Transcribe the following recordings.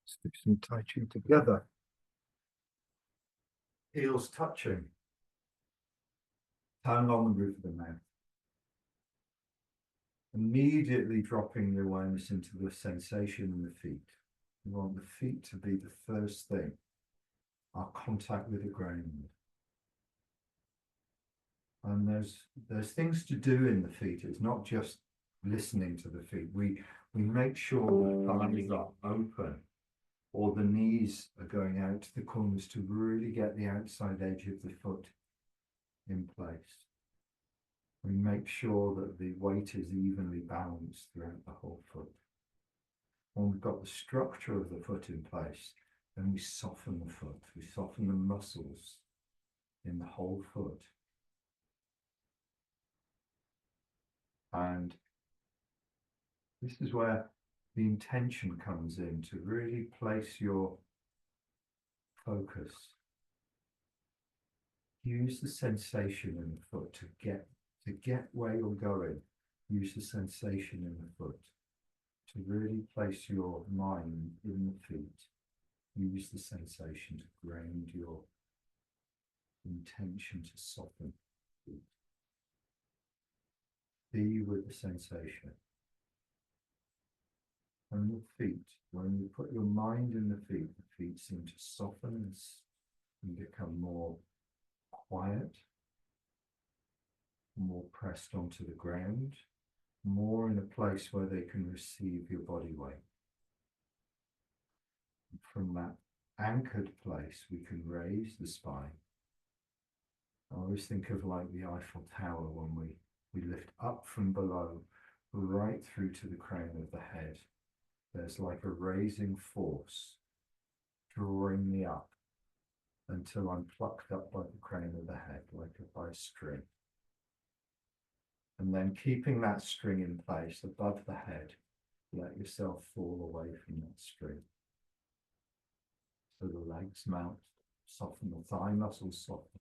Let's do some Taiji together. Heels touching. Tongue on the roof of the mouth. Immediately dropping the awareness into the sensation in the feet. You want the feet to be the first thing. Our contact with the ground. And there's things to do in the feet. It's not just listening to the feet. We make sure the thighs are open or the knees are going out to the corners to really get the outside edge of the foot in place. We make sure that the weight is evenly balanced throughout the whole foot. When we've got the structure of the foot in place, then we soften the foot. We soften the muscles in the whole foot. And this is where the intention comes in, to really place your focus. Use the sensation in the foot to get where you're going. Use the sensation in the foot to really place your mind in the feet. Use the sensation to ground your intention to soften the feet. Be with the sensation. And the feet, when you put your mind in the feet seem to soften and become more quiet, more pressed onto the ground, more in a place where they can receive your body weight. And from that anchored place, we can raise the spine. I always think of like the Eiffel Tower when we lift up from below, right through to the crown of the head. There's like a raising force drawing me up until I'm plucked up by the crown of the head, like by a string. And then keeping that string in place above the head, let yourself fall away from that string. So the legs melt, soften, the thigh muscles soften.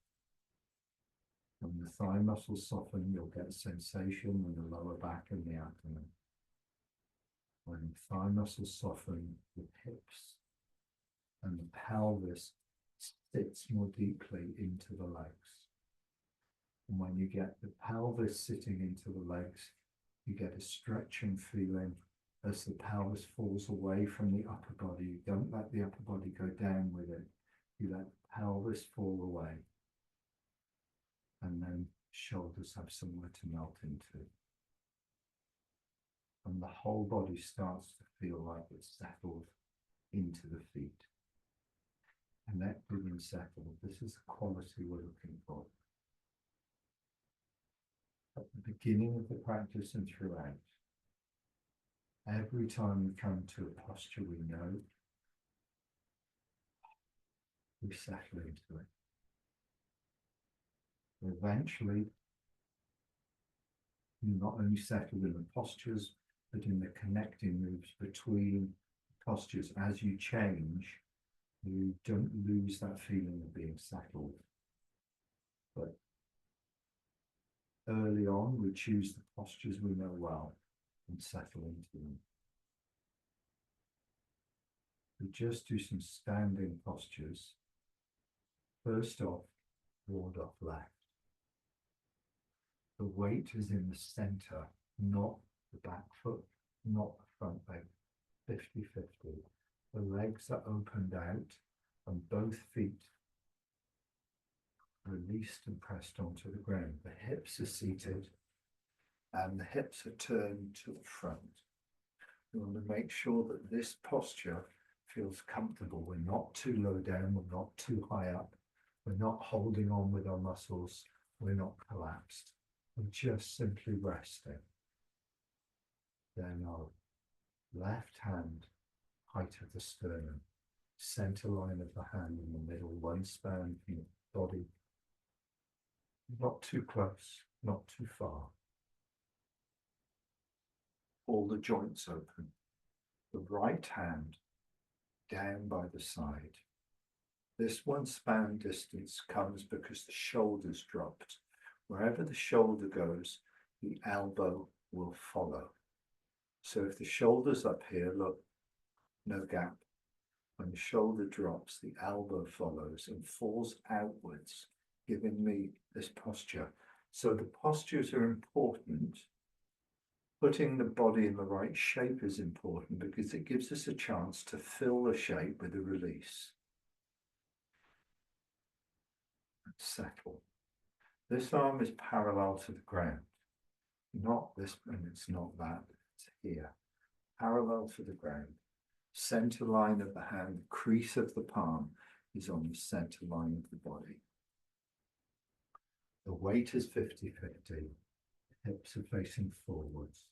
When the thigh muscles soften, you'll get sensation in the lower back and the abdomen. When the thigh muscles soften, the hips and the pelvis sits more deeply into the legs. And when you get the pelvis sitting into the legs, you get a stretching feeling as the pelvis falls away from the upper body. You don't let the upper body go down with it. You let the pelvis fall away. And then shoulders have somewhere to melt into. And the whole body starts to feel like it's settled into the feet. Connected and settled. This is the quality we're looking for. At the beginning of the practice and throughout, every time we come to a posture we know, we settle into it. Eventually, you not only settle in the postures, but in the connecting moves between postures. As you change, you don't lose that feeling of being settled. But early on, we choose the postures we know well and settle into them. We just do some standing postures. First off, ward off left. The weight is in the center, not the back foot, not the front leg, 50-50. The legs are opened out and both feet released and pressed onto the ground. The hips are seated and the hips are turned to the front. We want to make sure that this posture feels comfortable. We're not too low down, we're not too high up, we're not holding on with our muscles, we're not collapsed. We're just simply resting. Then our left hand, height of the sternum, center line of the hand in the middle, one span from the body. Not too close, not too far. All the joints open. The right hand down by the side. This one span distance comes because the shoulders dropped. Wherever the shoulder goes, the elbow will follow. So if the shoulder's up here, look, no gap. When the shoulder drops, the elbow follows and falls outwards, giving me this posture. So the postures are important. Putting the body in the right shape is important because it gives us a chance to fill the shape with a release. And settle. This arm is parallel to the ground. Not this, and it's not that, it's here. Parallel to the ground. Center line of the hand, the crease of the palm is on the center line of the body. The weight is 50-50. Hips are facing forwards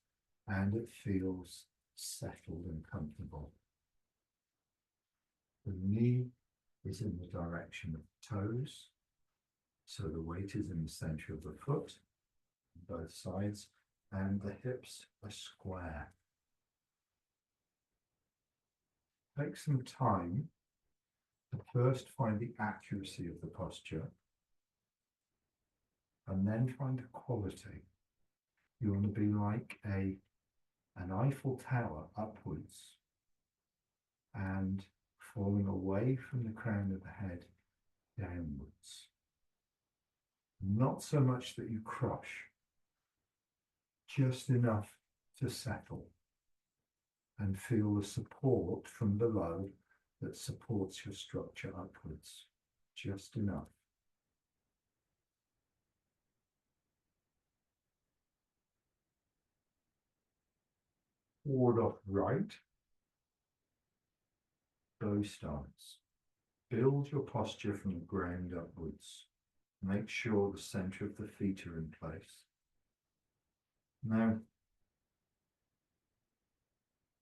and it feels settled and comfortable. The knee is in the direction of the toes, so the weight is in the center of the foot, on both sides, and the hips are square. Take some time to first find the accuracy of the posture and then find the quality. You want to be like an Eiffel Tower upwards and falling away from the crown of the head downwards. Not so much that you crush, just enough to settle and feel the support from below that supports your structure upwards, just enough. Forward off right, bow stance. Build your posture from the ground upwards. Make sure the center of the feet are in place. Now,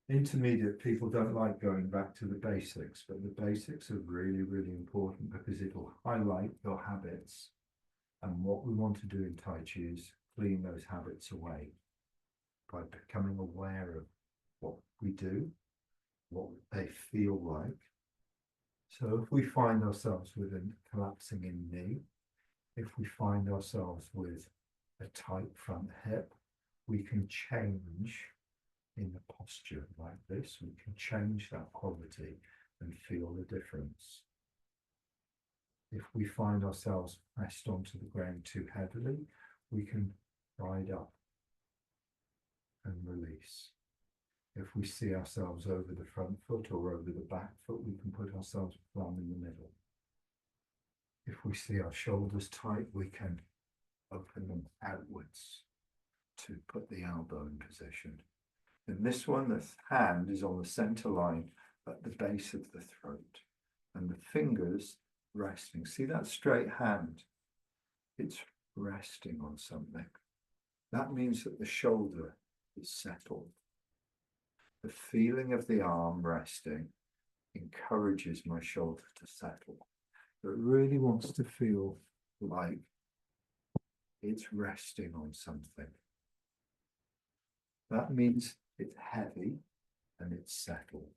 intermediate people don't like going back to the basics, but the basics are really, really important because it'll highlight your habits. And what we want to do in Taiji is clean those habits away by becoming aware of what we do, what they feel like. So if we find ourselves with a collapsing in knee, if we find ourselves with a tight front hip, we can change in the posture like this. We can change that quality and feel the difference. If we find ourselves pressed onto the ground too heavily, we can ride up and release. If we see ourselves over the front foot or over the back foot, we can put ourselves plumb in the middle. If we see our shoulders tight, we can open them outwards to put the elbow in position. In this one, the hand is on the center line at the base of the throat and the fingers resting. See that straight hand? It's resting on something. That means that the shoulder is settled. The feeling of the arm resting encourages my shoulder to settle. It really wants to feel like it's resting on something. That means it's heavy and it's settled.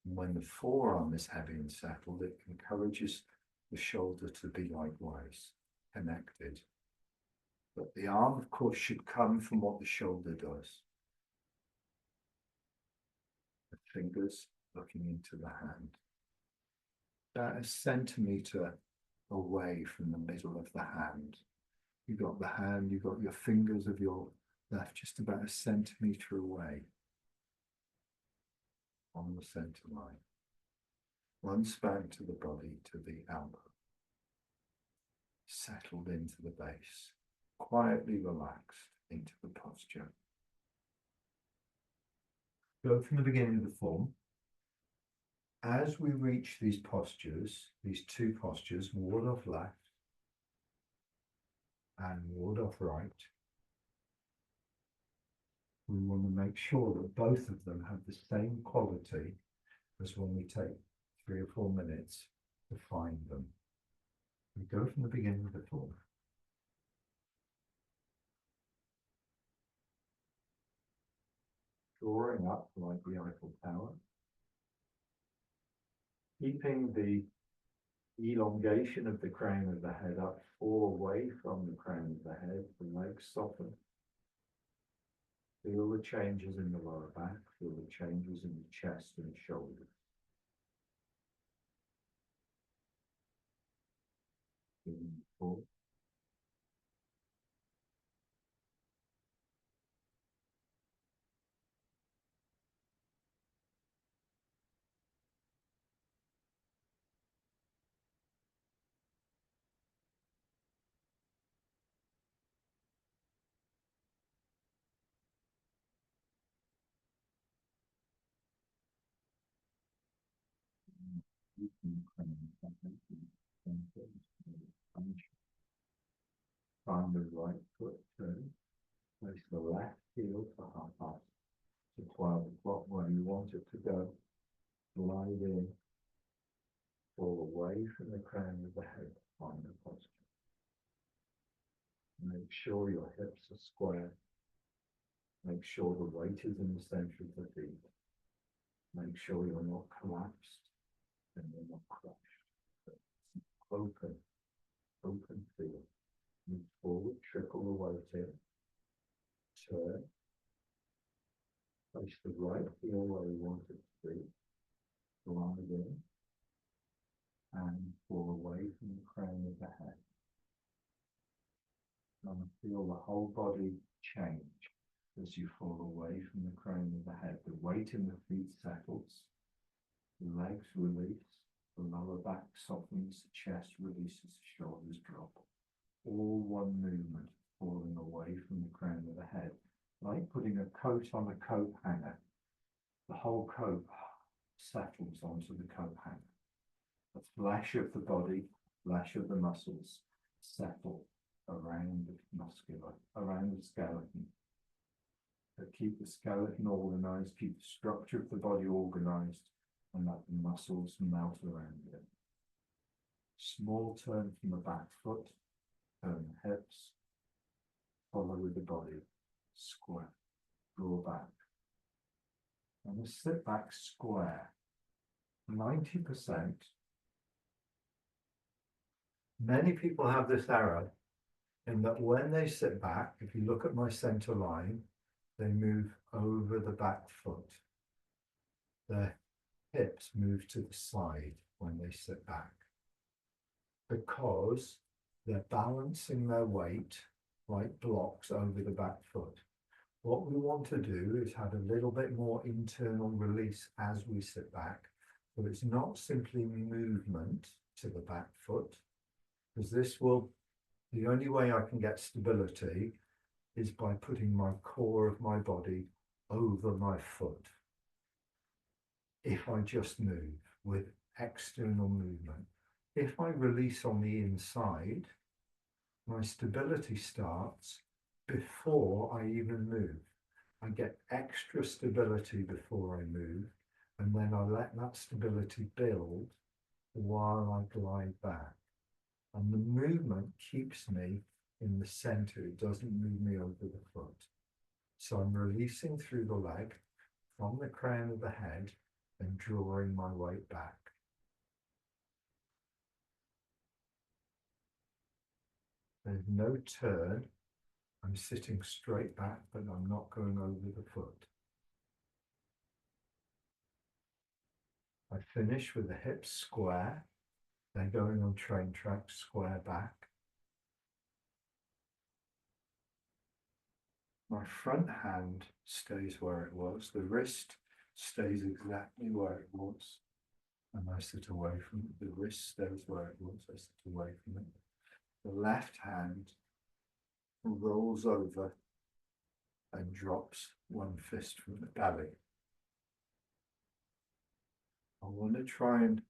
And when the forearm is heavy and settled, it encourages the shoulder to be likewise connected. But the arm, of course, should come from what the shoulder does. The fingers looking into the hand. About a centimetre away from the middle of the hand. You've got the hand, you've got your fingers of your left just about a centimetre away on the centre line. One span to the body, to the elbow. Settled into the base. Quietly relaxed into the posture. Go from the beginning of the form. As we reach these postures, these two postures, ward off left and ward off right, we want to make sure that both of them have the same quality as when we take 3 or 4 minutes to find them. We go from the beginning of the form. Drawing up like the Eiffel Tower. Keeping the elongation of the crown of the head up or away from the crown of the head, the legs soften. Feel the changes in the lower back, feel the changes in the chest and shoulders. forward. Find the right foot turn. Place the left heel for half half to 12 o'clock where you want it to go. Glide in, fall away from the crown of the head. Find the posture. Make sure your hips are square. Make sure the weight is in the center of the feet. Make sure you're not collapsed and you're not crushed. Open, open feel. Move forward, trickle the weight in. Turn. Place the right heel where you want it to be. Glide in. And fall away from the crown of the head. And feel the whole body change as you fall away from the crown of the head. The weight in the feet settles. The legs release. The lower back softens. The chest releases. The shoulders drop. All one movement, falling away from the crown of the head. Like putting a coat on a coat hanger. The whole coat settles onto the coat hanger. The flesh of the body, flesh of the muscles settle around around the skeleton. So keep the skeleton organized, keep the structure of the body organized, and let the muscles melt around it. Small turn from the back foot, turn the hips, follow with the body, square, draw back. And a sit back square. 90%. Many people have this error in that when they sit back, if you look at my center line, they move over the back foot. Their hips move to the side when they sit back because they're balancing their weight like blocks over the back foot. What we want to do is have a little bit more internal release as we sit back. So it's not simply movement to the back foot, because the only way I can get stability is by putting my core of my body over my foot. If I just move with external movement. If I release on the inside, my stability starts before I even move. I get extra stability before I move, and then I let that stability build while I glide back. And the movement keeps me in the center. It doesn't move me over the foot. So I'm releasing through the leg from the crown of the head and drawing my weight back. There's no turn. I'm sitting straight back, but I'm not going over the foot. I finish with the hips square. They're going on train tracks, square back. My front hand stays where it was. The wrist stays exactly where it was. And I sit away from it. The wrist stays where it was. I sit away from it. The left hand rolls over and drops one fist from the belly. I want to try and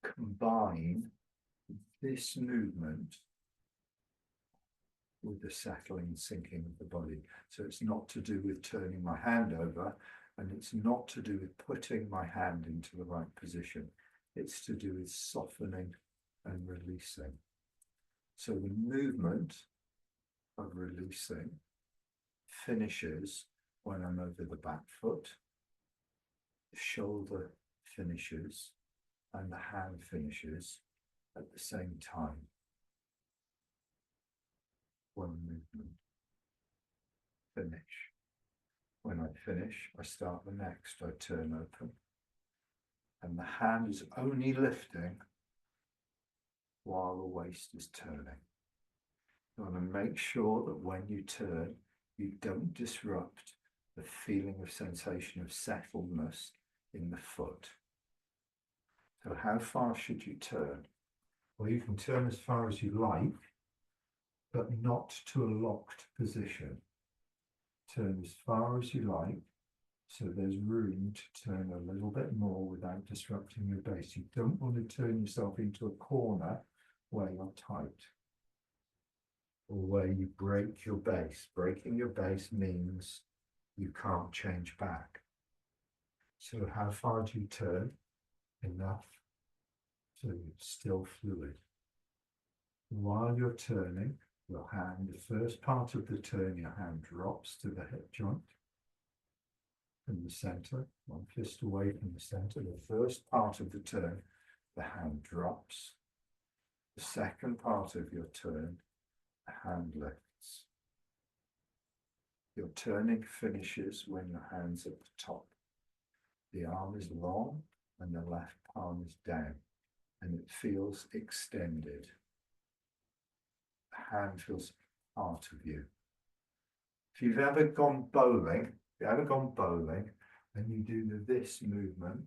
combine this movement with the settling and sinking of the body. So it's not to do with turning my hand over, and it's not to do with putting my hand into the right position. It's to do with softening and releasing. So the movement of releasing finishes when I'm over the back foot, the shoulder finishes, and the hand finishes at the same time. One movement. Finish. When I finish, I start the next. I turn open. And the hand is only lifting while the waist is turning. You want to make sure that when you turn, you don't disrupt the feeling of sensation of settledness in the foot. So how far should you turn? Well, you can turn as far as you like, but not to a locked position. Turn as far as you like, so there's room to turn a little bit more without disrupting your base. You don't want to turn yourself into a corner where you're tight, or where you break your base. Breaking your base means you can't change back. So how far do you turn? Enough so you're still fluid. While you're turning, your hand, the first part of the turn, your hand drops to the hip joint from the center, one fist away from the center. The first part of the turn, the hand drops. The second part of your turn, the hand lifts. Your turning finishes when your hand's at the top. The arm is long and the left palm is down, and it feels extended. The hand feels part of you. If you've ever gone bowling, and you do this movement,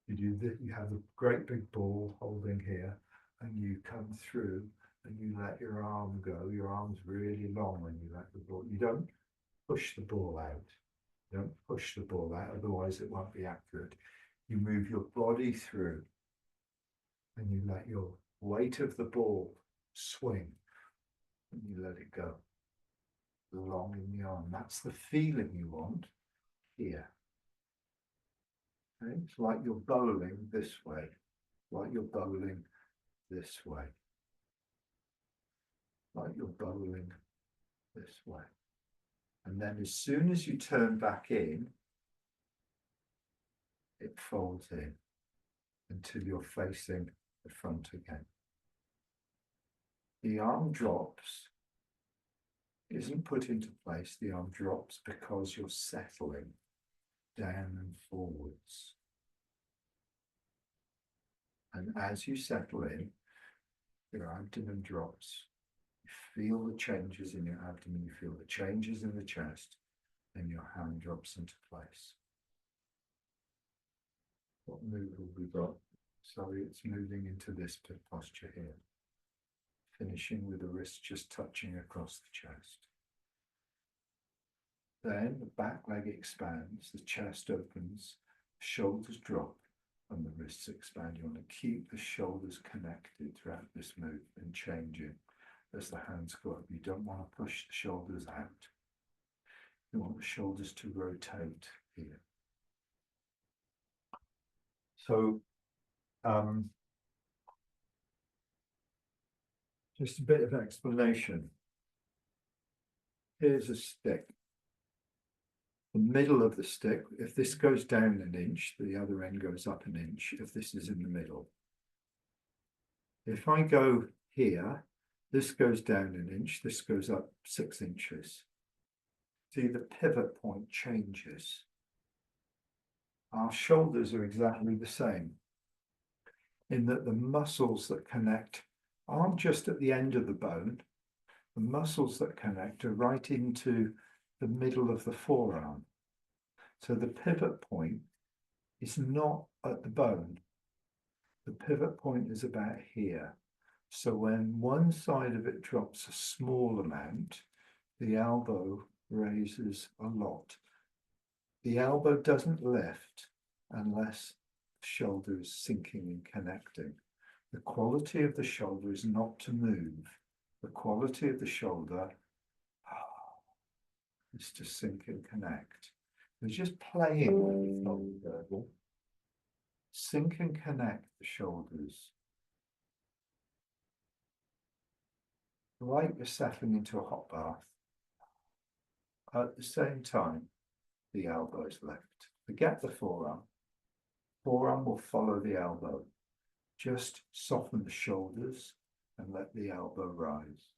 you have a great big ball holding here, and you come through and you let your arm go. Your arm's really long when you let the ball. You don't push the ball out. Don't push the ball out, otherwise it won't be accurate. You move your body through and you let your weight of the ball swing and you let it go. Long in the arm. That's the feeling you want here. Okay? It's like you're bowling this way, like you're bowling this way, like you're bowling this way. And then as soon as you turn back in, it folds in until you're facing the front again. The arm drops, isn't put into place, the arm drops because you're settling down and forwards. And as you settle in, your abdomen drops. You feel the changes in your abdomen, you feel the changes in the chest, and your hand drops into place. What move have we got? Sorry, it's moving into this posture here. Finishing with the wrist just touching across the chest. Then the back leg expands, the chest opens, shoulders drop, and the wrists expand. You want to keep the shoulders connected throughout this move and changing as the hands go up. You don't want to push the shoulders out. You want the shoulders to rotate here. So, just a bit of explanation. Here's a stick. The middle of the stick, if this goes down an inch, the other end goes up an inch, if this is in the middle. If I go here, this goes down an inch, this goes up 6 inches. See, the pivot point changes. Our shoulders are exactly the same, in that the muscles that connect aren't just at the end of the bone. The muscles that connect are right into the middle of the forearm. So the pivot point is not at the bone. The pivot point is about here. So when one side of it drops a small amount, the elbow raises a lot. The elbow doesn't lift unless the shoulder is sinking and connecting. The quality of the shoulder is not to move. The quality of the shoulder is to sink and connect. It's just playing with the shoulder girdle. Sink and connect the shoulders. Like you're settling into a hot bath. At the same time, the elbow is left. Forget the forearm. Forearm will follow the elbow. Just soften the shoulders and let the elbow rise.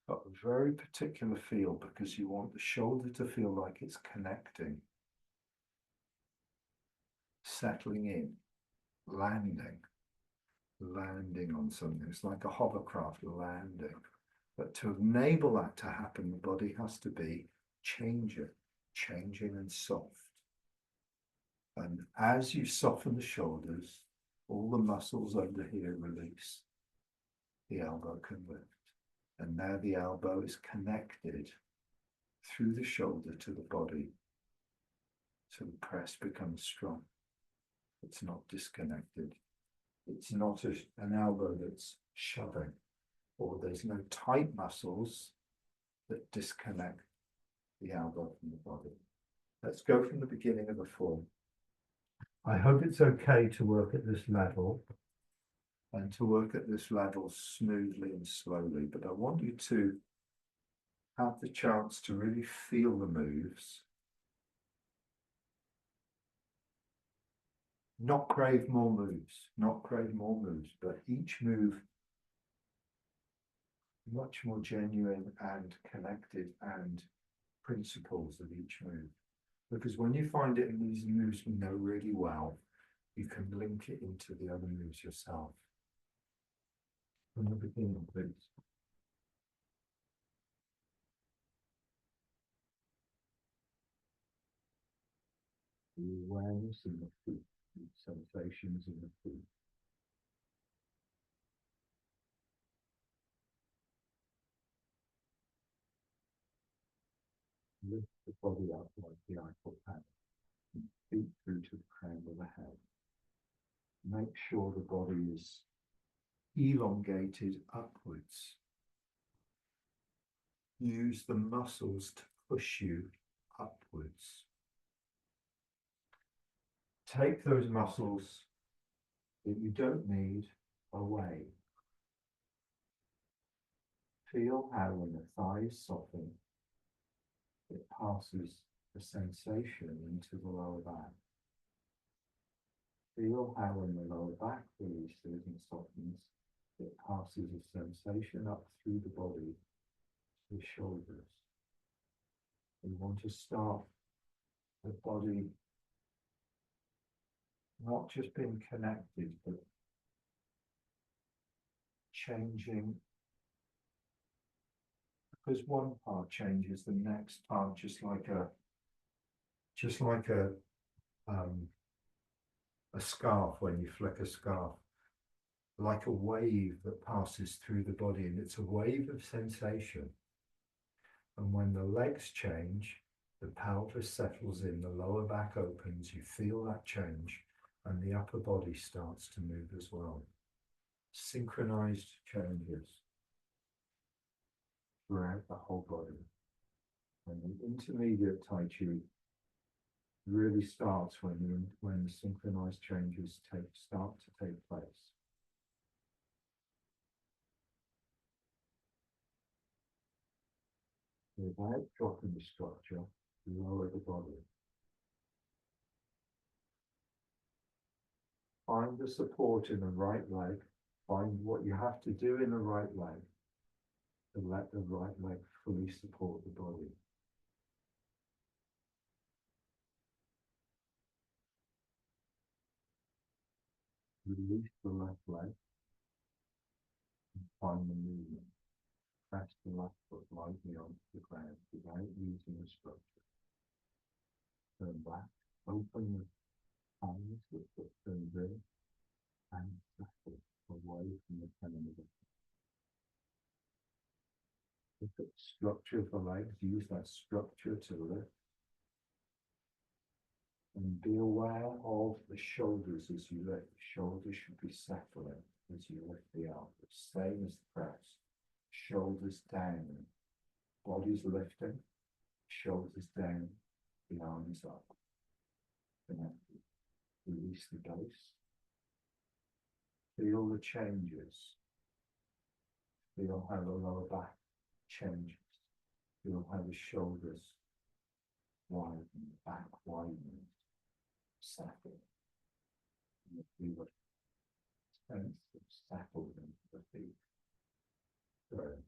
Got a very particular feel because you want the shoulder to feel like it's connecting. settling in, landing on something. It's like a hovercraft landing. But to enable that to happen, the body has to be changing and soft. And as you soften the shoulders, all the muscles under here release. The elbow can lift. And now the elbow is connected through the shoulder to the body. So the press becomes strong. It's not disconnected. It's not an elbow that's shoving, or there's no tight muscles that disconnect the elbow from the body. Let's go from the beginning of the form. I hope it's okay to work at this level and to work at this level smoothly and slowly, but I want you to have the chance to really feel the moves, not crave more moves, but each move much more genuine and connected, and principles of each move. Because when you find it in these moves you know really well, you can link it into the other moves yourself. From the beginning, please. The awareness in the feet, the sensations in the feet. Lift the body up like the Eiffel Tower, and feet through to the crown of the head. Make sure the body is elongated upwards. Use the muscles to push you upwards. Take those muscles that you don't need away. Feel how when the thighs soften, it passes the sensation into the lower back. Feel how when the lower back releases and softens, it passes a sensation up through the body to the shoulders. We want to start the body not just being connected, but changing. Because one part changes, the next part just like a scarf when you flick a scarf, like a wave that passes through the body, and it's a wave of sensation. And when the legs change, the pelvis settles in, the lower back opens, you feel that change, and the upper body starts to move as well. Synchronized changes throughout the whole body. And the intermediate Taiji really starts when the synchronized changes start to take place. Without dropping the structure, lower the body. Find the support in the right leg. Find what you have to do in the right leg to let the right leg fully support the body. Release the left leg and find the movement. Press the left foot lightly onto the ground without using the structure. Turn back, open the hands, the foot turns in, and settle away from the center of the foot. Look at the structure of the legs, use that structure to lift. And be aware of the shoulders as you lift. The shoulders should be settling as you lift the elbows. Same as the press. Shoulders down. Body's lifting. Shoulders down. The arms up. Connected. Release the base. Feel the changes. Feel how the lower back changes. Feel how the shoulders widen, the back widens. Settle. And feel a sense of settled into the feet. Good.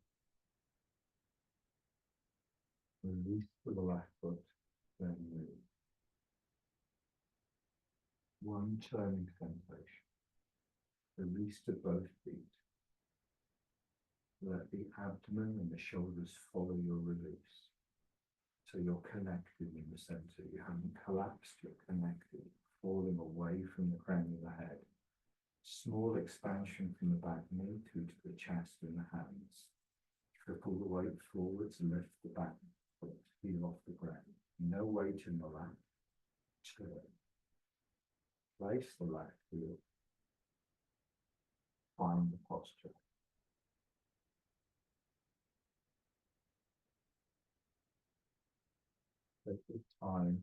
Release to the left foot, then move. one turning sensation. Release to both feet. Let the abdomen and the shoulders follow your release. So you're connected in the center. You haven't collapsed, you're connected, falling away from the crown of the head. Small expansion from the back knee through to the chest and the hands. Trickle the weight forwards and lift the back foot, heel off the ground. No weight in the lap. Turn. Place the left heel. Find the posture. Take the time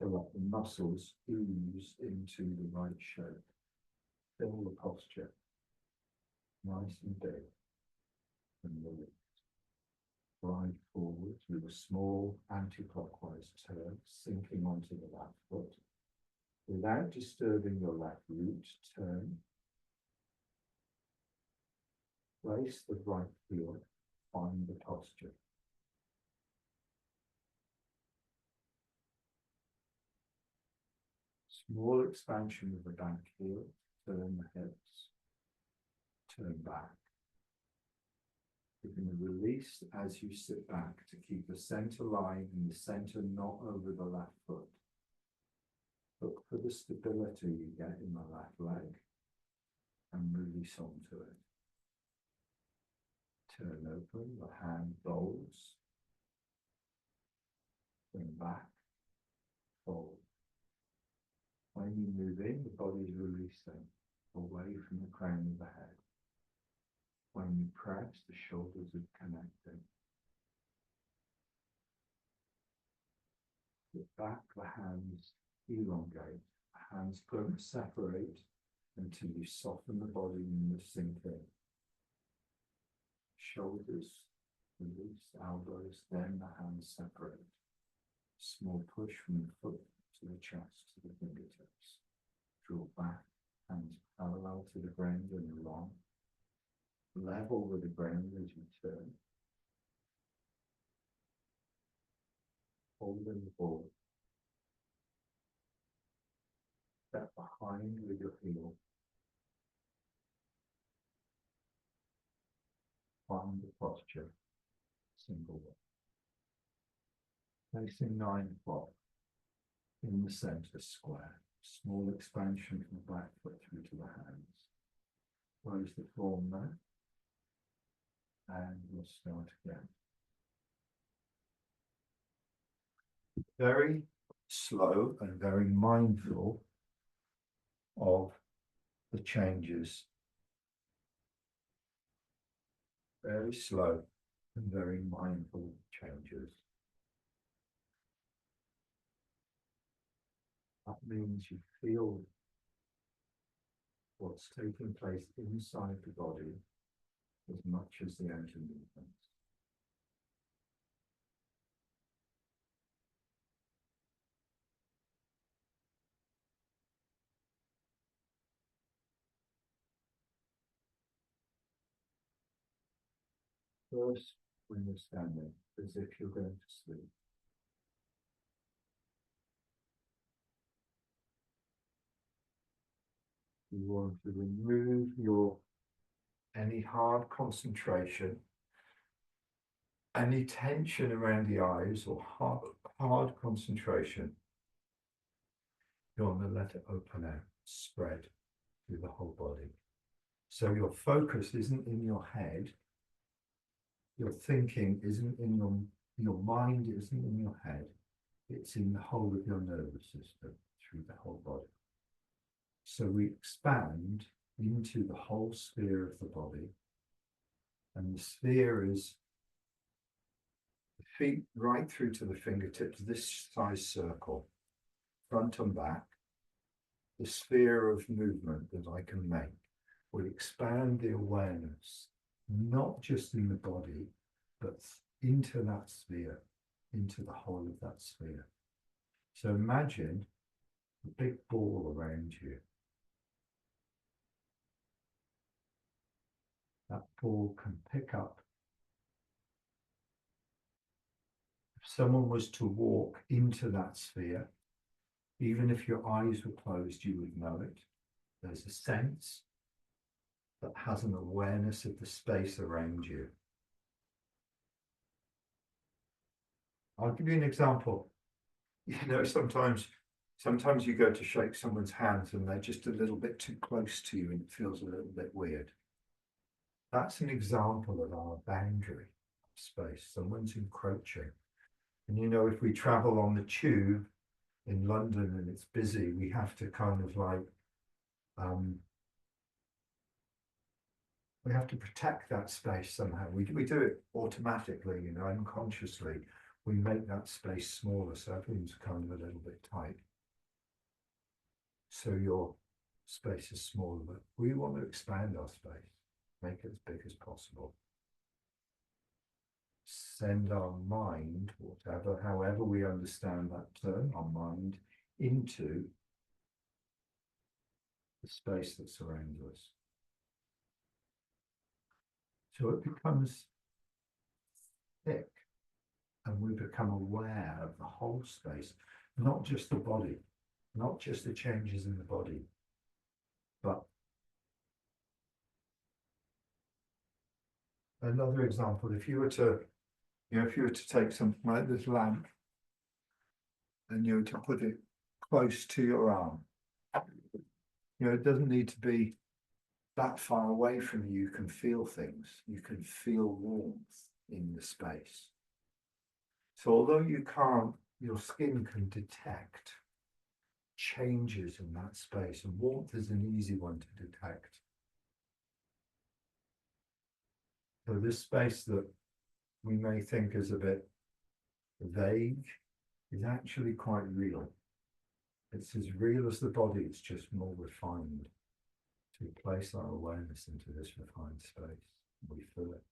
to let the muscles ooze into the right shape. Fill the posture. Nice and big. And release. Glide forward with a small anti-clockwise turn, sinking onto the left foot. Without disturbing your left root, turn. Place the right heel, find the posture. Small expansion of the back heel, turn the hips, turn back. You're going to release as you sit back to keep the center line and the center not over the left foot. Look for the stability you get in the left leg and release onto it. Turn open, the hand folds. Turn back, fold. When you move in, the body's releasing away from the crown of the head. When you press, the shoulders are connecting. Sit back, the hands elongate. The hands don't separate until you soften the body and you sink in. Shoulders release, elbows, then the hands separate. Small push from the foot to the chest, to the fingertips. Draw back, hands parallel to the ground and long. Level with the ground as you turn. Hold in the ball. Step behind with your heel. Find the posture. Single one. Facing 9 o'clock. In the center square. Small expansion from the back foot through to the hands. Close the form there. And we'll start again. Very slow and very mindful of the changes. Very slow and very mindful of changes. That means you feel what's taking place inside the body as much as the outer movements. First, when you're standing, as if you're going to sleep. You want to remove any hard concentration, any tension around the eyes or hard concentration. You want to let it open out, spread through the whole body. So your focus isn't in your head, your thinking isn't in your mind isn't in your head, it's in the whole of your nervous system, through the whole body. So we expand into the whole sphere of the body, and the sphere is the feet right through to the fingertips, this size circle, front and back, the sphere of movement that I can make. We expand the awareness, not just in the body, but into that sphere, into the whole of that sphere. So imagine a big ball around you. That ball can pick up. If someone was to walk into that sphere, Even if your eyes were closed, you would know it. There's a sense that has an awareness of the space around you. I'll give you an example. You know, sometimes you go to shake someone's hands and they're just a little bit too close to you and it feels a little bit weird. That's an example of our boundary space. Someone's encroaching. And you know, if we travel on the tube in London and it's busy, we have to kind of like, we have to protect that space somehow. We do it automatically, you know, unconsciously. We make that space smaller, so everything's kind of a little bit tight. So your space is smaller, but we want to expand our space, make it as big as possible. Send our mind, whatever, however we understand that term, our mind, into the space that surrounds us. So it becomes thick and we become aware of the whole space, not just the body, not just the changes in the body, but another example, if you were to, if you were to take something like this lamp and you were to put it close to your arm, it doesn't need to be that far away from you. You can feel things. You can feel warmth in the space. So although you can't, your skin can detect changes in that space, and warmth is an easy one to detect. So this space that we may think is a bit vague is actually quite real. It's as real as the body, it's just more refined. To place our awareness into this refined space, we feel it.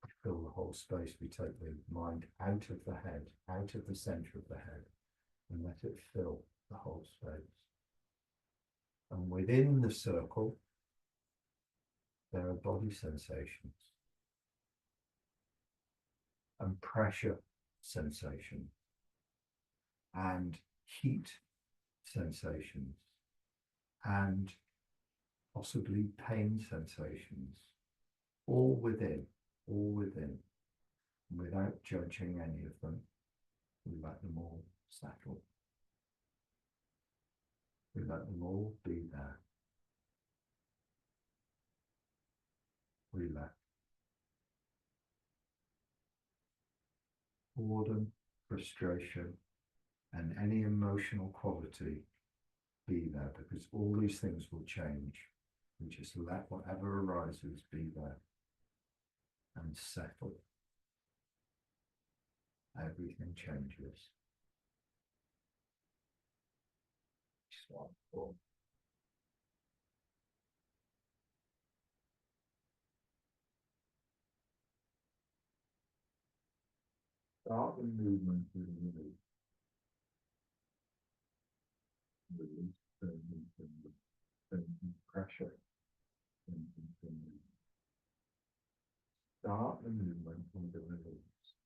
We fill the whole space. We take the mind out of the head, out of the center of the head, and let it fill the whole space. And within the circle, there are body sensations and pressure sensations and heat sensations and possibly pain sensations, all within, without judging any of them. We let them all settle. We let them all be there. We let boredom, frustration, and any emotional quality be there, because all these things will change. We just let whatever arises be there and settle. Everything changes. Start the movement with the release. Release, pressure. Start the movement with the release.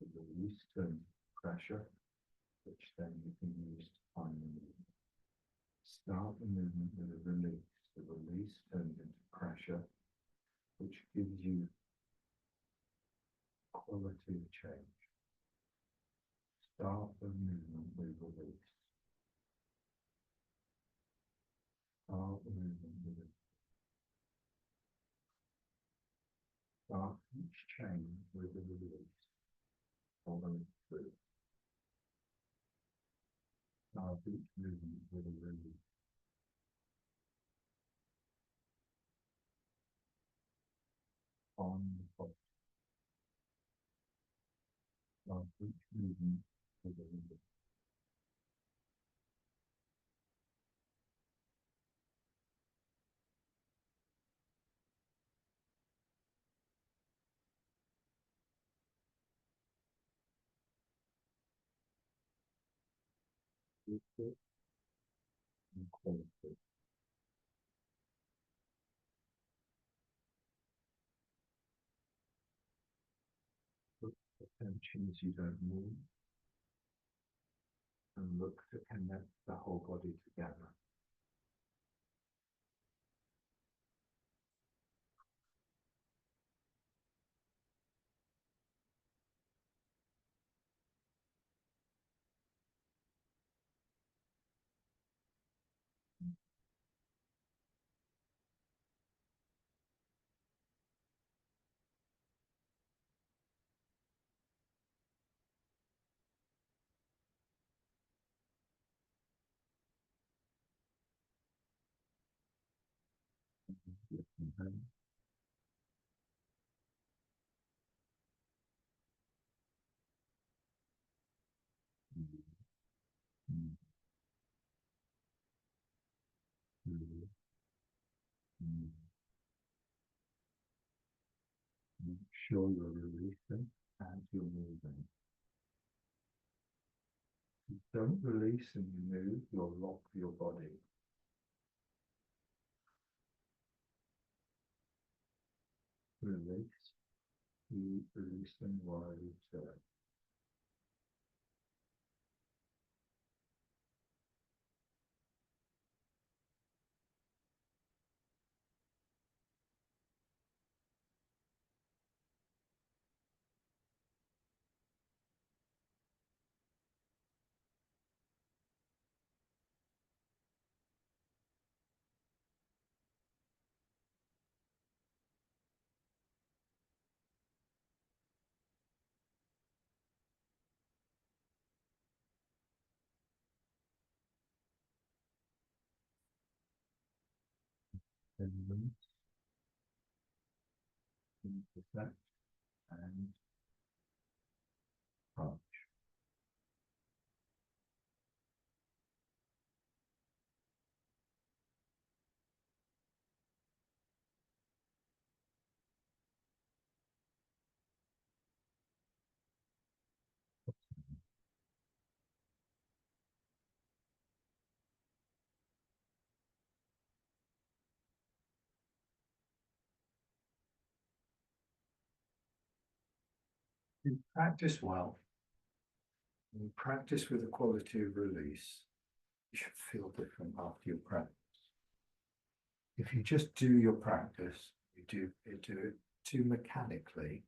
The release turns pressure, which then you can use to find the movement. Start the movement with a release. The release turns into pressure, which gives you quality of change. Start the movement with release. Start the movement with release. Start each change with a release. Following through. Start each movement with a release. On the body. Start each movement with a release. And quality. Put the tensions you don't need. and look to connect the whole body together. Mhm. Mhm. Mhm. Mhm. Make sure you're releasing as you're moving. If you don't release and you move, you'll lock your body. Release, keep releasing while you turn. Then release, intersect, and touch. You practice well. You practice with the quality of release. You should feel different after your practice. If you just do your practice, you do it too mechanically,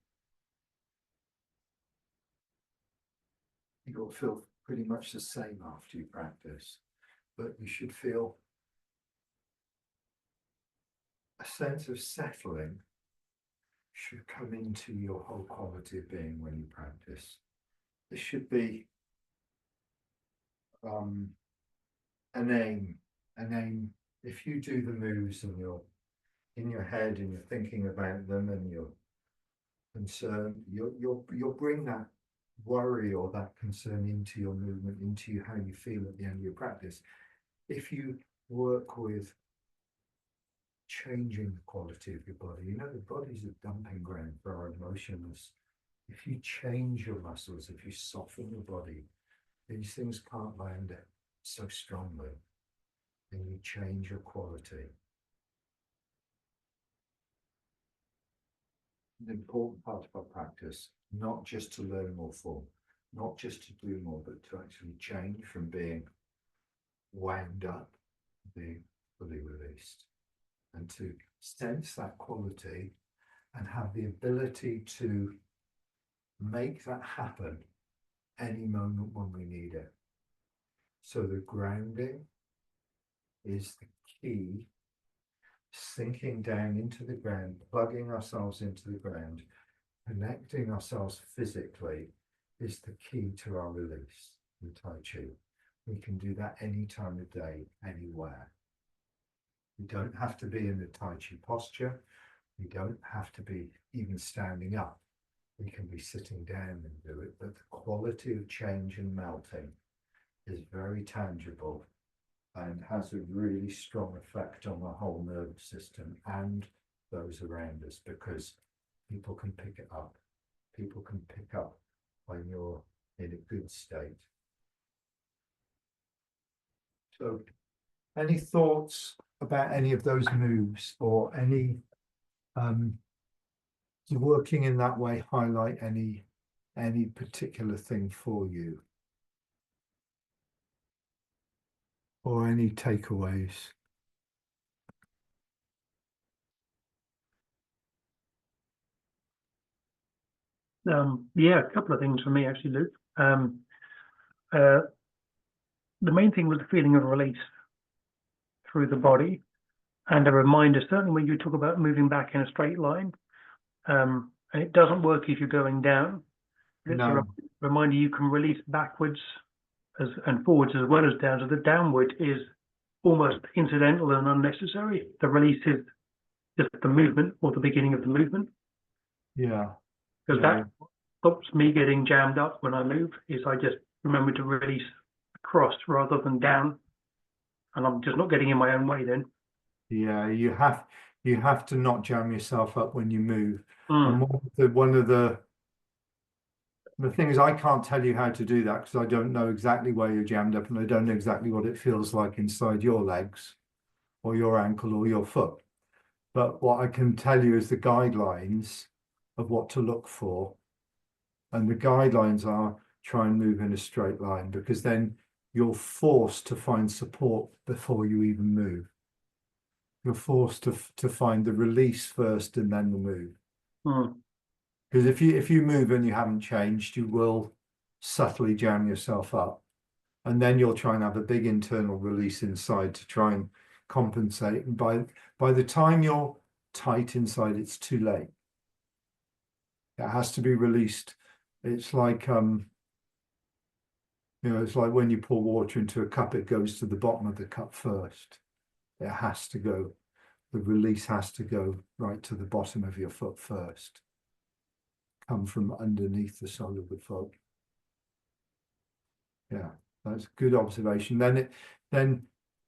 you'll feel pretty much the same after you practice. But you should feel a sense of settling should come into your whole quality of being when you practice. There should be um, an aim, an aim. If you do the moves and you're in your head and you're thinking about them and you're concerned, you'll bring that worry or that concern into your movement, into how you feel at the end of your practice. If you work with changing the quality of your body, you know, the body's a dumping ground for our emotions. If you change your muscles, if you soften your body, these things can't land it so strongly. And you change your quality. The important part of our practice, not just to learn more form, not just to do more, but to actually change from being wound up, being fully released, and to sense that quality and have the ability to make that happen any moment when we need it. So the grounding is the key, sinking down into the ground, plugging ourselves into the ground, connecting ourselves physically is the key to our release in Tai Chi. We can do that any time of day, anywhere. We don't have to be in the Tai Chi posture. We don't have to be even standing up. We can be sitting down and do it, but the quality of change and melting is very tangible and has a really strong effect on the whole nervous system and those around us, because people can pick it up. People can pick up when you're in a good state. So, any thoughts about any of those moves, or any working in that way highlight any particular thing for you? or any takeaways? Yeah, a couple of things for me actually, Luke. Uh, the main thing was the feeling of release through the body, and a reminder, certainly when you talk about moving back in a straight line, and it doesn't work if you're going down. It's a reminder you can release backwards and forwards as well as down. So the downward is almost incidental and unnecessary. The release is just the movement or the beginning of the movement. Yeah. Because that stops me getting jammed up when I move, is I just remember to release across rather than down. And I'm just not getting in my own way then. Yeah, you have to not jam yourself up when you move. Mm. And one of the thing is, I can't tell you how to do that because I don't know exactly where you're jammed up and I don't know exactly what it feels like inside your legs or your ankle or your foot. But what I can tell you is the guidelines of what to look for. And the guidelines are try and move in a straight line, because then you're forced to find support before you even move. You're forced to find the release first and then the move. Mm. Because if you move and you haven't changed, you will subtly jam yourself up. And then you'll try and have a big internal release inside to try and compensate. And by the time you're tight inside, it's too late. It has to be released. It's like it's like when you pour water into a cup, it goes to the bottom of the cup first. It has to go. The release has to go right to the bottom of your foot first. Come from underneath the sole of the foot. Yeah, that's a good observation. Then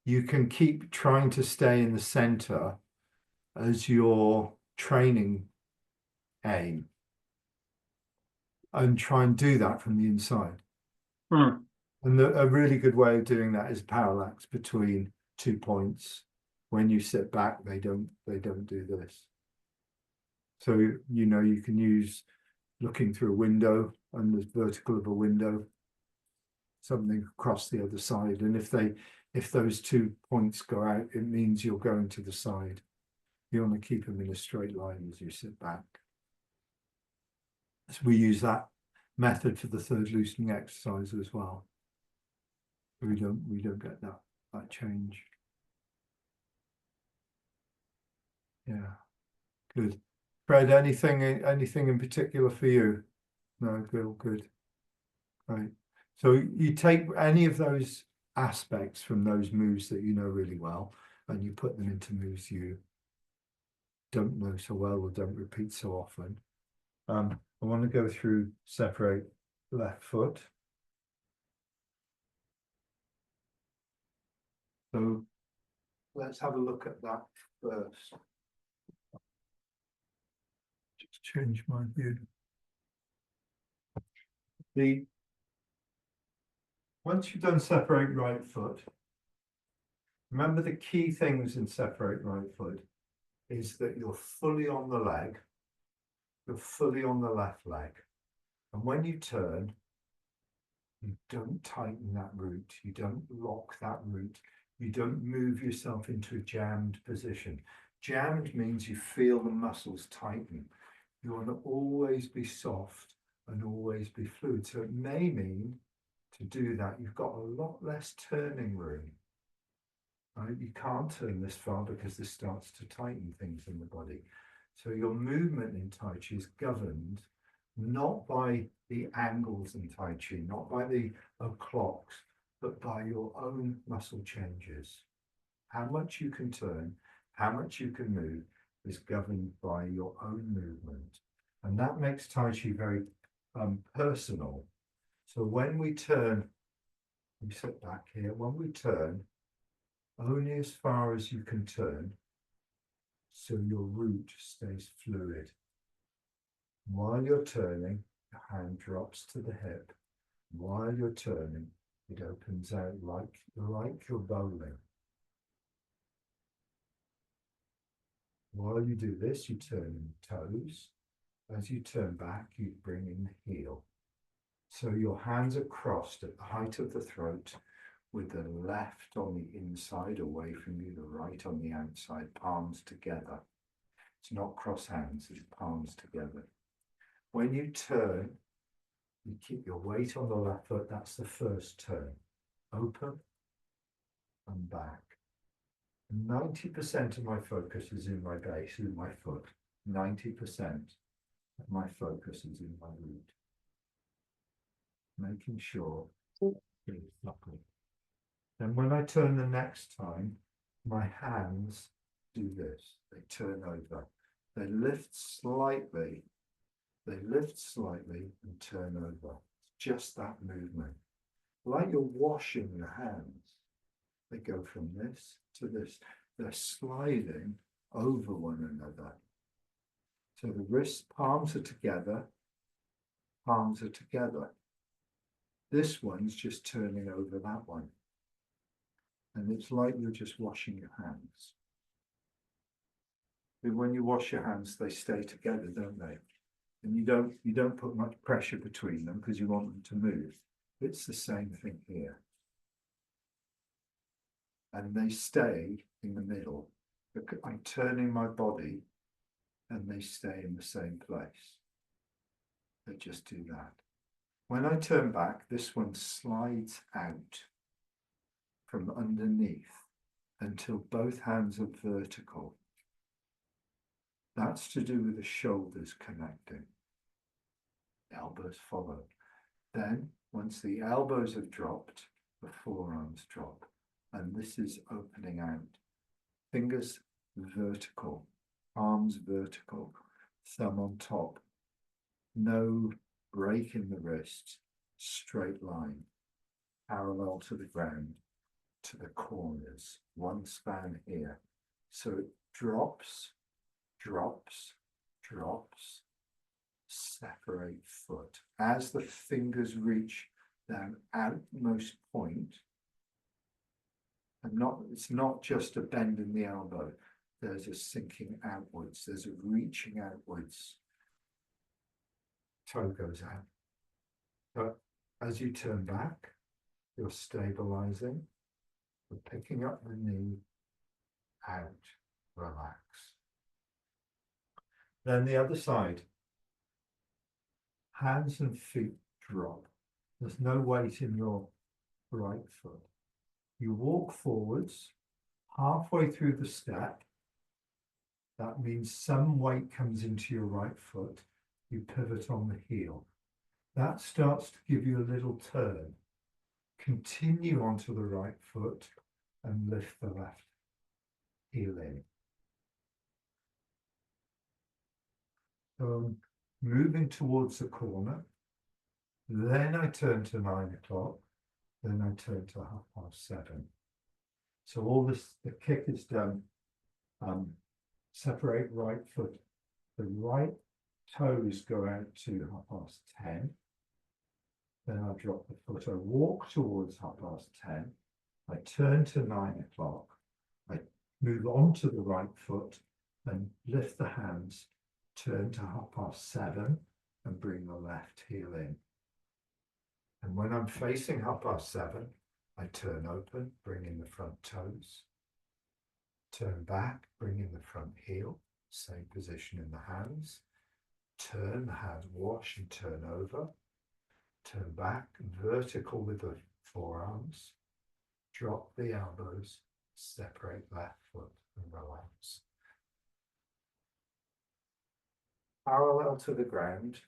you can keep trying to stay in the center as your training aim, and try and do that from the inside. Mm. And a really good way of doing that is parallax between 2 points. When you sit back, they don't do this. So you can use looking through a window and the vertical of a window, something across the other side. And if those 2 points go out, it means you're going to the side. You want to keep them in a straight line as you sit back. So we use that method for the third loosening exercise as well. We don't get that change. Yeah, good. Fred, anything in particular for you? No, good. Right. So you take any of those aspects from those moves that you know really well, and you put them into moves you don't know so well or don't repeat so often. I want to go through separate left foot. So let's have a look at that first. Just change my view. Once you've done separate right foot, remember the key things in separate right foot is that you're fully on the leg, you're fully on the left leg. And when you turn, you don't tighten that root, you don't lock that root, you don't move yourself into a jammed position. Jammed means you feel the muscles tighten. You want to always be soft and always be fluid. So it may mean to do that, you've got a lot less turning room. Right? You can't turn this far because this starts to tighten things in the body. So your movement in Tai Chi is governed not by the angles in Tai Chi, not by the clocks, but by your own muscle changes. How much you can turn, how much you can move is governed by your own movement. And that makes Tai Chi very personal. So when we turn, we sit back here, when we turn, only as far as you can turn, so your root stays fluid. While you're turning, your hand drops to the hip. While you're turning, it opens out like you're bowling. While you do this, you turn in the toes. As you turn back, you bring in the heel. So your hands are crossed at the height of the throat with the left on the inside away from you, the right on the outside, palms together. It's not cross hands, it's palms together. When you turn, you keep your weight on the left foot, that's the first turn. Open and back. 90% of my focus is in my base, in my foot. 90% of my focus is in my root. Making sure it's knuckle. And when I turn the next time, my hands do this. They turn over. They lift slightly. They lift slightly and turn over. Just that movement. Like you're washing your hands. They go from this to this. They're sliding over one another. So the wrist palms are together. Palms are together. This one's just turning over that one. And it's like you're just washing your hands. But when you wash your hands, they stay together, don't they? And you don't put much pressure between them because you want them to move. It's the same thing here. And they stay in the middle. I'm turning my body and they stay in the same place. They just do that. When I turn back, this one slides out from underneath until both hands are vertical. That's to do with the shoulders connecting. Elbows follow. Then, once the elbows have dropped, the forearms drop. And this is opening out. Fingers vertical, arms vertical, thumb on top. No break in the wrist, straight line, parallel to the ground, to the corners, one span here. So it drops, drops, drops, separate foot. As the fingers reach their outmost point, and it's not just a bend in the elbow, there's a sinking outwards, there's a reaching outwards. Toe goes out. But as you turn back, you're stabilizing, you're picking up the knee, out, relax. Then the other side. Hands and feet drop. There's no weight in your right foot. You walk forwards, halfway through the step. That means some weight comes into your right foot. You pivot on the heel. That starts to give you a little turn. Continue onto the right foot and lift the left heel in. So moving towards the corner. Then I turn to 9 o'clock. Then I turn to 7:30. So all this, the kick is done. Separate right foot. The right toes go out to 10:30. Then I drop the foot. I walk towards 10:30. I turn to 9 o'clock. I move on to the right foot and lift the hands. Turn to 7:30 and bring the left heel in. And when I'm facing 7:30, I turn open, bring in the front toes. Turn back, bring in the front heel. Same position in the hands. Turn the hands, wash and turn over. Turn back, vertical with the forearms. Drop the elbows, separate left foot and relax. Parallel to the ground,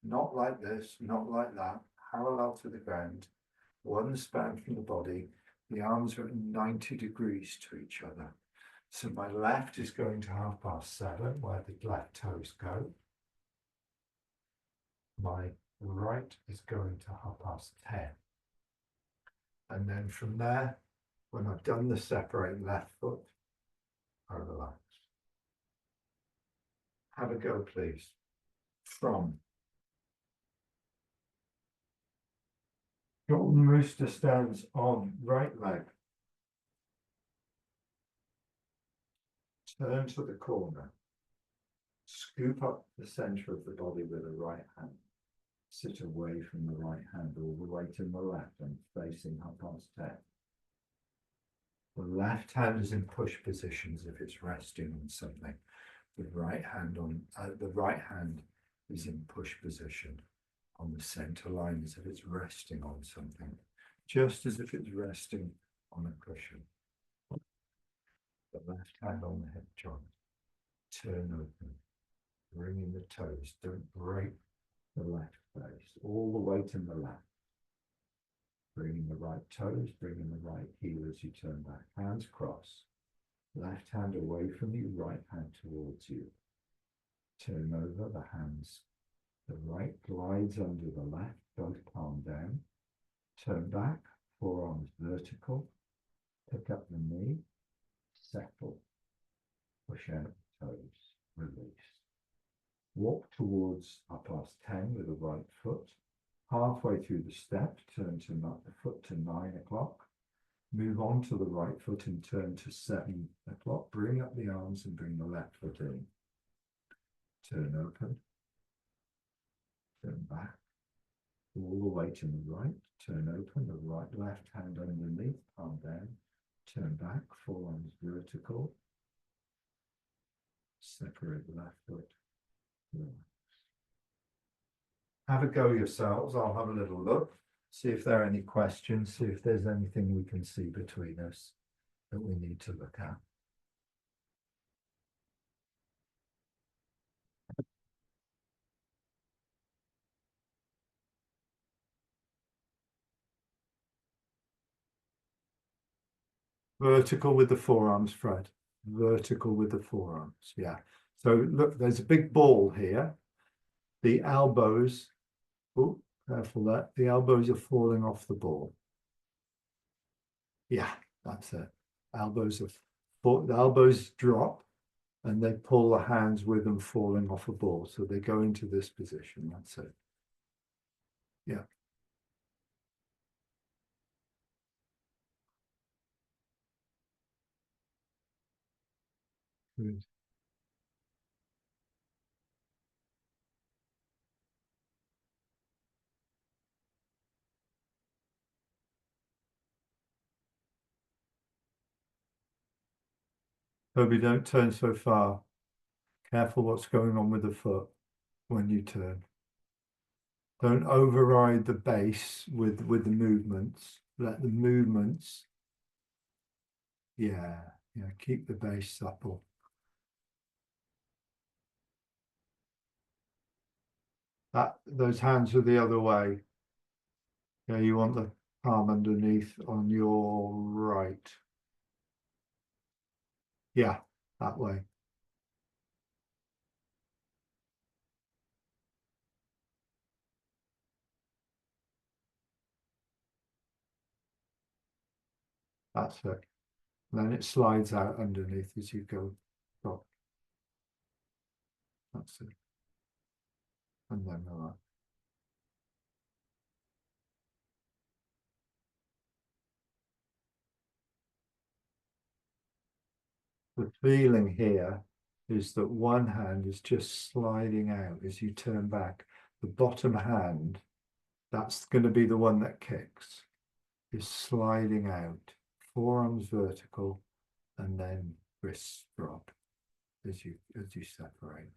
not like this, not like that, parallel to the ground, one span from the body, the arms are at 90 degrees to each other. So my left is going to 7:30, where the left toes go. My right is going to 10:30. And then from there, when I've done the separate left foot, I relax. Have a go, please. From Golden Rooster stands on right leg. Turn to the corner. Scoop up the center of the body with the right hand. Sit away from the right hand all the way to the left and facing 10:30. The left hand is in push position as if it's resting on something. The right hand is in push position on the center line as if it's resting on something, just as if it's resting on a cushion. The left hand on the hip joint. Turn open. Bring in the toes. Don't break the left face. All the weight in the left. Bring in the right toes. Bring in the right heel as you turn back. Hands cross. Left hand away from you. Right hand towards you. Turn over the hands. The right glides under the left. Both palm down. Turn back. Forearms vertical. Pick up the knee. Settle. Push out toes. Release. Walk towards up past 10 with the right foot. Halfway through the step, turn to the foot to 9 o'clock. Move on to the right foot and turn to 7 o'clock. Bring up the arms and bring the left foot in. Turn open. Turn back. All the way to the right. Turn open. The right left hand underneath, palm down. Turn back. Forearms vertical. Separate the left foot. Relax. Have a go yourselves. I'll have a little look, see if there are any questions, see if there's anything we can see between us that we need to look at. Vertical with the forearms, Fred. Vertical with the forearms, yeah. So look, there's a big ball here. The elbows, oh, careful that, the elbows are falling off the ball. Yeah, that's it. The elbows drop and they pull the hands with them falling off a ball. So they go into this position, that's it. Yeah. Good. Toby, don't turn so far. Careful what's going on with the foot when you turn. Don't override the base with the movements. Let the movements, yeah, keep the base supple. Those hands are the other way. Yeah, you want the palm underneath on your right. Yeah, that way. That's it. And then it slides out underneath as you go up. That's it. And then that. The feeling here is that one hand is just sliding out as you turn back. The bottom hand, that's going to be the one that kicks, is sliding out. Forearms vertical and then wrists drop as you separate.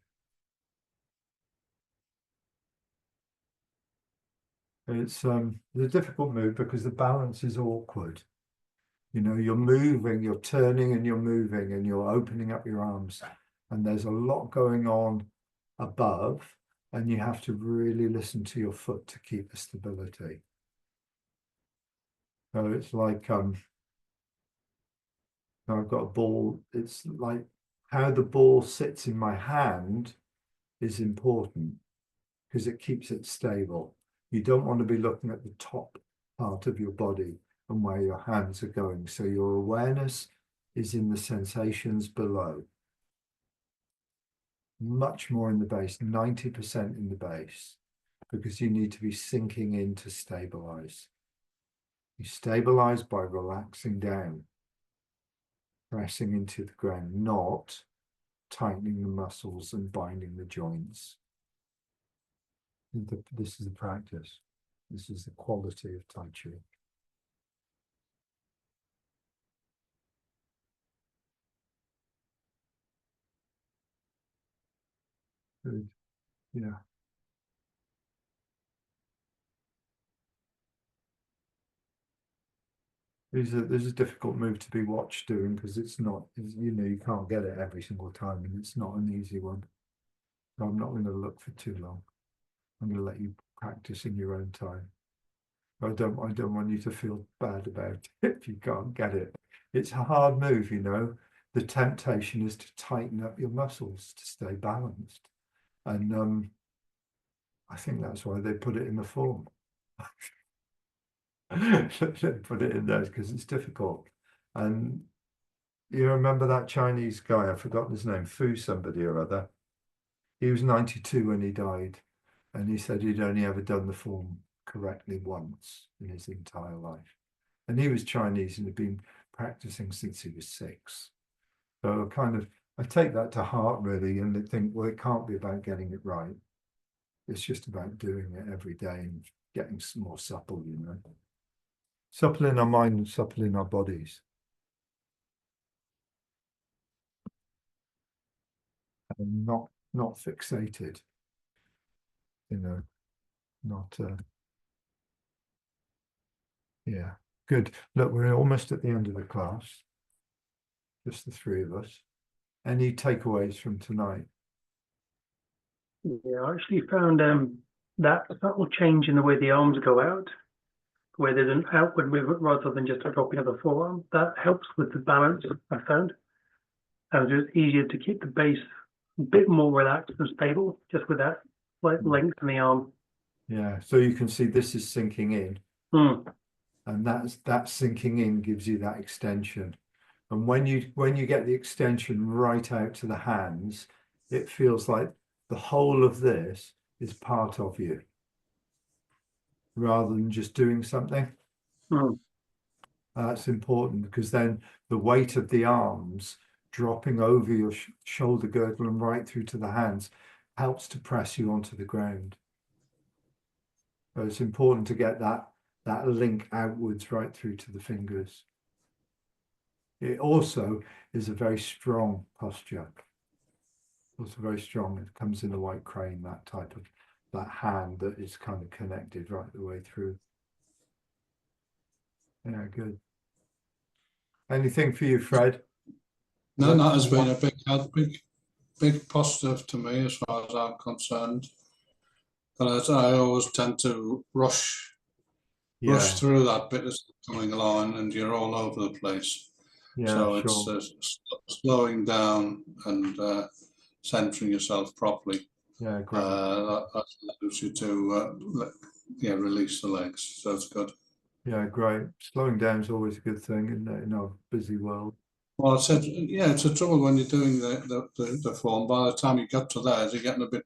It's a difficult move because the balance is awkward. You know, you're moving, you're turning and you're moving and you're opening up your arms and there's a lot going on above and you have to really listen to your foot to keep the stability. So it's like I've got a ball, it's like how the ball sits in my hand is important because it keeps it stable. You don't want to be looking at the top part of your body and where your hands are going. So your awareness is in the sensations below. Much more in the base, 90% in the base, because you need to be sinking in to stabilize. You stabilize by relaxing down, pressing into the ground, not tightening the muscles and binding the joints. This is the practice. This is the quality of Tai Chi. Good. Yeah. This is a difficult move to be watched doing because it's not, you know, you can't get it every single time and it's not an easy one. So I'm not going to look for too long. I'm going to let you practice in your own time. I don't want you to feel bad about it if you can't get it. It's a hard move, you know. The temptation is to tighten up your muscles to stay balanced. And I think that's why they put it in the form. They put it in there because it's difficult. And you remember that Chinese guy, I've forgotten his name, Fu somebody or other. He was 92 when he died. And he said he'd only ever done the form correctly once in his entire life. And he was Chinese and had been practicing since he was 6. So I take that to heart really, and I think, well, it can't be about getting it right. It's just about doing it every day and getting more supple, you know. Supple in our mind and supple in our bodies. And not fixated, you know, not yeah, good. Look, we're almost at the end of the class. Just the 3 of us. Any takeaways from tonight? Yeah, I actually found that will change in the way the arms go out, where there's an outward movement rather than just a dropping of the forearm. That helps with the balance, I found. And it's easier to keep the base a bit more relaxed and stable, just with that slight length in the arm. Yeah, so you can see this is sinking in. And that sinking in gives you that extension. And when you get the extension right out to the hands, it feels like the whole of this is part of you, rather than just doing something. That's important because then the weight of the arms dropping over your shoulder girdle and right through to the hands helps to press you onto the ground. So it's important to get that link outwards right through to the fingers. It also is a very strong posture. Also very strong. It comes in a white crane, that type of, that hand that is kind of connected right the way through. Yeah, good. Anything for you, Fred? No, that has been a big help, big positive to me as far as I'm concerned. But I always tend to rush through that bit as coming along, and you're all over the place. Yeah, so sure. It's slowing down and centering yourself properly. Yeah, great. That allows you to release the legs. So it's good. Yeah, great. Slowing down is always a good thing in our busy world. Well, it's a trouble when you're doing the form. By the time you get to there, you're getting a bit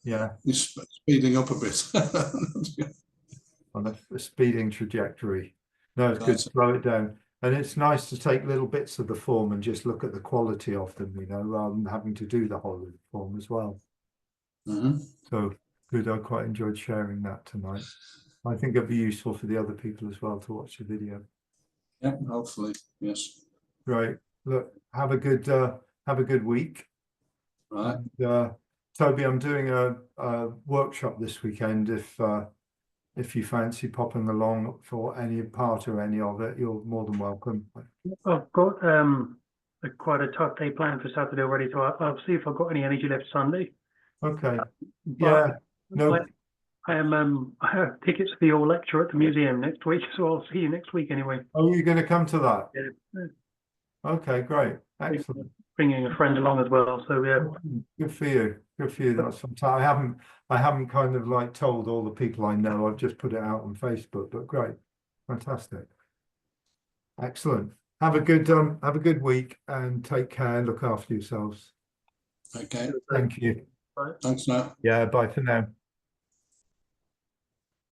you're speeding up a bit on a speeding trajectory. No, it's good to slow it down. And it's nice to take little bits of the form and just look at the quality of them, you know, rather than having to do the whole of the form as well. So good. I quite enjoyed sharing that tonight. I think it'll be useful for the other people as well to watch the video. Yeah, hopefully, yes. Right. Look, have a good week. Right. And, Toby, I'm doing a workshop this weekend. If you fancy popping along for any part or any of it, you're more than welcome. I've got quite a tough day planned for Saturday already, so I'll see if I've got any energy left Sunday. Okay. Yeah. No. I have tickets for your lecture at the museum next week, so I'll see you next week anyway. Oh, you're going to come to that? Yeah. Okay, great. Excellent. Bringing a friend along as well, so yeah. Good for you. Good for you. That's fantastic. I haven't kind of like told all the people I know. I've just put it out on Facebook, but great. Fantastic. Excellent. Have a good week and take care. Look after yourselves. Okay. Thank you. Bye. Thanks now. Yeah, bye for now.